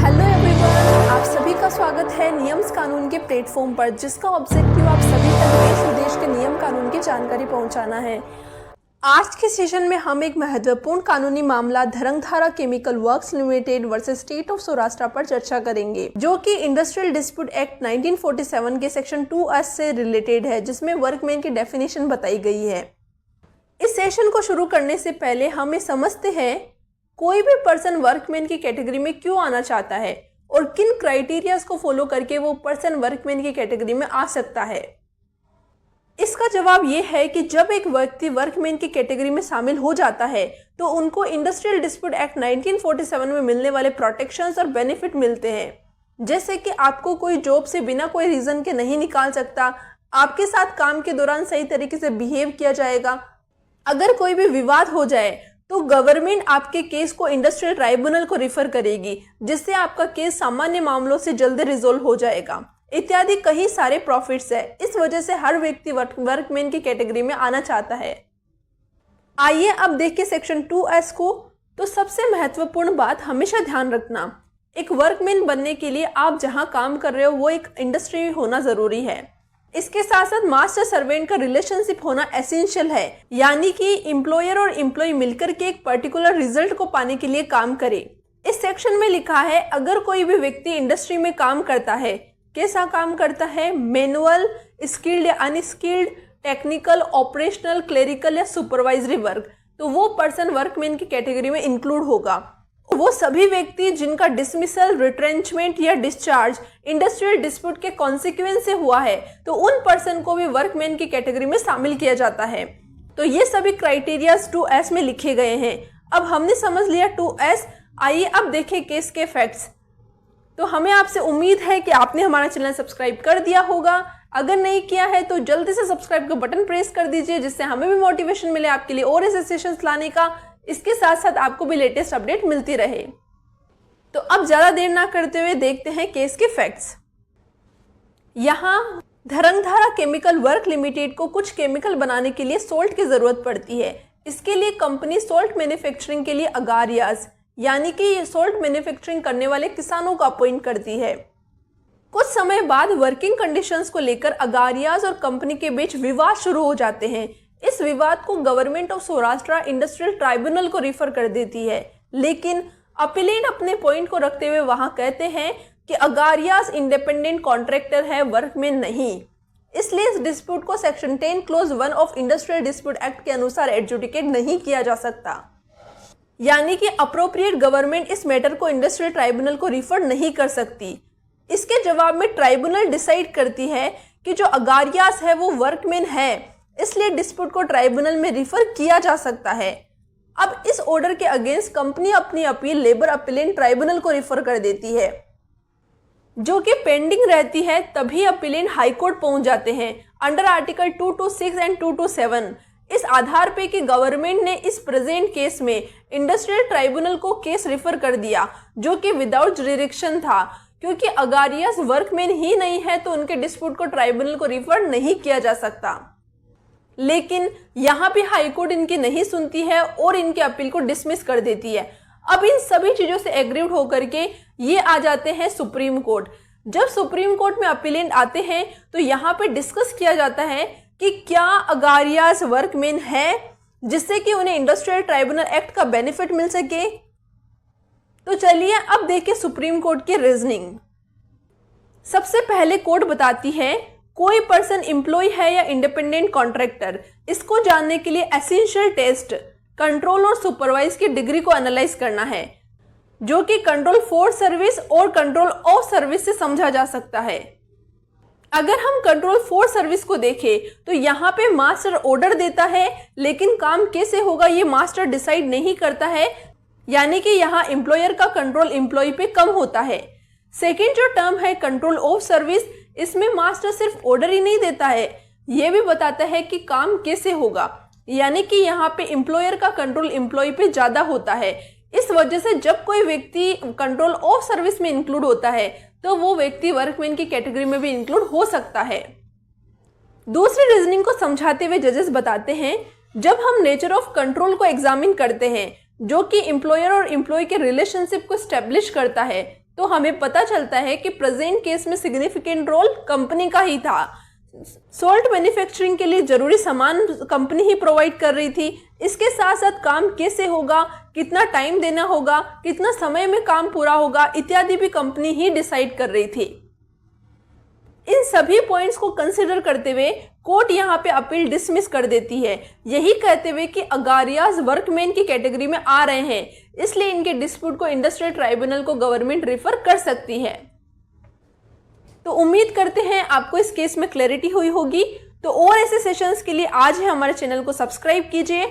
Hello everyone, आप सभी का स्वागत है नियम्स कानून के प्लेटफॉर्म पर, जिसका ऑब्जेक्टिव आप सभी तक देश विदेश के नियम कानून की जानकारी पहुंचाना है। आज के सेशन में हम एक महत्वपूर्ण कानूनी मामला Dhrangadhra chemical works limited versus state of Saurashtra पर चर्चा करेंगे, जो कि इंडस्ट्रियल डिस्प्यूट एक्ट 1947 के सेक्शन 2(s) से रिलेटेड है, जिसमें वर्कमैन की डेफिनेशन बताई गई है। इस सेशन को शुरू करने से पहले हम ये समझते हैं कोई भी पर्सन वर्कमैन की कैटेगरी में क्यों आना चाहता है और किन क्राइटेरियाज को फॉलो करके वो पर्सन वर्कमैन की कैटेगरी में आ सकता है। इसका जवाब ये है कि जब एक व्यक्ति वर्कमैन की कैटेगरी में शामिल हो जाता है तो उनको इंडस्ट्रियल डिस्प्यूट एक्ट 1947 में मिलने वाले प्रोटेक्शंस और बेनिफिट मिलते हैं, जैसे कि आपको कोई जॉब से बिना कोई रीजन के नहीं निकाल सकता, आपके साथ काम के दौरान सही तरीके से बिहेव किया जाएगा, अगर कोई भी विवाद हो जाए तो गवर्नमेंट आपके केस को इंडस्ट्रियल ट्राइब्यूनल को रिफर करेगी, जिससे आपका केस सामान्य मामलों से जल्दी रिजोल्व हो जाएगा, इत्यादि कई सारे प्रॉफिट्स है। इस वजह से हर व्यक्ति वर्कमैन की कैटेगरी में आना चाहता है। आइए अब देखिए सेक्शन 2(s) को। तो सबसे महत्वपूर्ण बात हमेशा ध्यान रखना, एक वर्कमैन बनने के लिए आप जहां काम कर रहे हो वो एक इंडस्ट्री में होना जरूरी है। इसके साथ साथ मास्टर सर्वेंट का रिलेशनशिप होना एसेंशियल है, यानी कि एम्प्लॉयर और एम्प्लॉय मिलकर के एक पर्टिकुलर रिजल्ट को पाने के लिए काम करे। इस सेक्शन में लिखा है अगर कोई भी व्यक्ति इंडस्ट्री में काम करता है, कैसा काम करता है, मैनुअल, स्किल्ड या अनस्किल्ड, टेक्निकल, ऑपरेशनल, क्लेरिकल या सुपरवाइजरी वर्क, तो वो पर्सन वर्कमैन की कैटेगरी में इंक्लूड होगा। वो सभी व्यक्ति जिनका डिसमिसल, रिट्रेंचमेंट या डिस्चार्ज इंडस्ट्रियल डिस्प्यूट के कॉन्सिक्वेंस से हुआ है, तो उन पर्सन को भी वर्कमैन की कैटेगरी में शामिल किया जाता है। तो ये सभी क्राइटेरियाज 2(s) में लिखे गए हैं। अब हमने समझ लिया 2(s), आइए अब देखें केस के फैक्ट्स। तो हमें आपसे उम्मीद है कि आपने हमारा चैनल सब्सक्राइब कर दिया होगा। अगर नहीं किया है तो जल्दी से सब्सक्राइब का बटन प्रेस कर दीजिए, जिससे हमें भी मोटिवेशन मिले आपके लिए और ऐसे सेशंस लाने का। इसके साथ साथ आपको भी लेटेस्ट अपडेट मिलती रहे। तो अब ज्यादा देर ना करते हुए देखते हैं केस के फैक्ट्स। यहाँ धरंगधारा केमिकल वर्क लिमिटेड को कुछ केमिकल बनाने के लिए सोल्ट की जरूरत पड़ती है। इसके लिए कंपनी सोल्ट मैन्युफैक्चरिंग के लिए अगारियाज, यानी कि ये सोल्ट मैन्युफैक्चरिंग करने वाले किसानों को अपॉइंट करती है। कुछ समय बाद वर्किंग कंडीशंस को लेकर अगारियाज और कंपनी के बीच विवाद शुरू हो जाते हैं। इस विवाद को government of Saurashtra industrial tribunal को रिफर कर देती है, लेकिन अपीलेंट अपने पॉइंट को रखते हुए वहां कहते हैं कि अगारियाज इंडिपेंडेंट कॉन्ट्रैक्टर है, वर्कमैन नहीं। इसलिए इस डिस्प्यूट को section 10 close 1 of industrial dispute act के अनुसार एडजुडिकेट नहीं किया जा सकता, यानी कि अप्रोप्रिएट गवर्नमेंट इस मैटर को इंडस्ट्रियल ट्राइब्यूनल को रिफर नहीं कर सकती। इसके जवाब में ट्राइब्यूनल डिसाइड करती है कि जो अगारियाज है वो वर्कमैन है, इसलिए डिस्प्यूट को ट्राइब्यूनल में रिफर किया जा सकता है। अब इस ऑर्डर के अगेंस्ट कंपनी अपनी अपील लेबर अपीलेंट ट्राइब्यूनल को रिफर कर देती है, जो कि पेंडिंग रहती है। तभी अपीलेंट हाई कोर्ट पहुंच जाते हैं अंडर आर्टिकल 226 एंड 227, इस आधार पे कि गवर्नमेंट ने इस प्रेजेंट केस में इंडस्ट्रियल ट्राइब्यूनल को केस रिफर कर दिया, जो कि विदाउट जुरिडिक्शन था, क्योंकि अगारियाज वर्कमैन ही नहीं है तो उनके डिस्प्यूट को ट्राइब्यूनल को रिफर नहीं किया जा सकता। लेकिन यहाँ पे हाई कोर्ट इनकी नहीं सुनती है और इनके अपील को डिसमिस कर देती है। अब इन सभी चीजों से एग्रीड होकर के ये आ जाते हैं सुप्रीम कोर्ट। जब सुप्रीम कोर्ट में अपीलेंट आते हैं तो यहाँ पे डिस्कस किया जाता है कि क्या अगारियाज वर्कमैन है, जिससे कि उन्हें इंडस्ट्रियल ट्राइब्यूनल एक्ट का बेनिफिट मिल सके। तो चलिए अब देखिए सुप्रीम कोर्ट की रीजनिंग। सबसे पहले कोर्ट बताती है कोई पर्सन एम्प्लॉय है या इंडिपेंडेंट कॉन्ट्रैक्टर, इसको जानने के लिए एसेंशियल टेस्ट कंट्रोल और सुपरवाइज की डिग्री को एनालाइज करना है, जो कि कंट्रोल फॉर सर्विस और कंट्रोल ऑफ सर्विस से समझा जा सकता है। अगर हम कंट्रोल फॉर सर्विस को देखें तो यहाँ पे मास्टर ऑर्डर देता है, लेकिन काम कैसे होगा ये मास्टर डिसाइड नहीं करता है, यानी कि यहाँ एम्प्लॉयर का कंट्रोल एम्प्लॉय पे कम होता है। सेकेंड जो टर्म है कंट्रोल ऑफ सर्विस, इसमें मास्टर सिर्फ ऑर्डर ही नहीं देता है, ये भी बताता है कि काम कैसे होगा, यानी कि यहाँ पे एम्प्लॉयर का कंट्रोल एम्प्लॉय पे ज्यादा होता है। इस वजह से जब कोई व्यक्ति कंट्रोल ऑफ सर्विस में इंक्लूड होता है तो वो व्यक्ति वर्कमैन की कैटेगरी में भी इंक्लूड हो सकता है। दूसरी रीजनिंग को समझाते हुए जजेस बताते हैं, जब हम नेचर ऑफ कंट्रोल को एग्जामिन करते हैं जो कि एम्प्लॉयर और एम्प्लॉय के रिलेशनशिप को स्टैब्लिश करता है, तो हमें पता चलता है कि प्रेजेंट केस में सिग्निफिकेंट रोल कंपनी का ही था। सोल्ट मैन्युफैक्चरिंग के लिए जरूरी सामान कंपनी ही प्रोवाइड कर रही थी। इसके साथ साथ काम कैसे होगा, कितना टाइम देना होगा, कितना समय में काम पूरा होगा इत्यादि भी कंपनी ही डिसाइड कर रही थी। इन सभी पॉइंट्स को कंसिडर करते हुए कोर्ट यहाँ पे अपील डिसमिस कर देती है, यही कहते हुए कि अगारियाज वर्कमैन की कैटेगरी में आ रहे हैं, इसलिए इनके डिस्प्यूट को इंडस्ट्रियल ट्राइब्यूनल को गवर्नमेंट रिफर कर सकती है। तो उम्मीद करते हैं आपको इस केस में क्लैरिटी हुई होगी। तो और ऐसे सेशंस के लिए आज ही हमारे चैनल को सब्सक्राइब कीजिए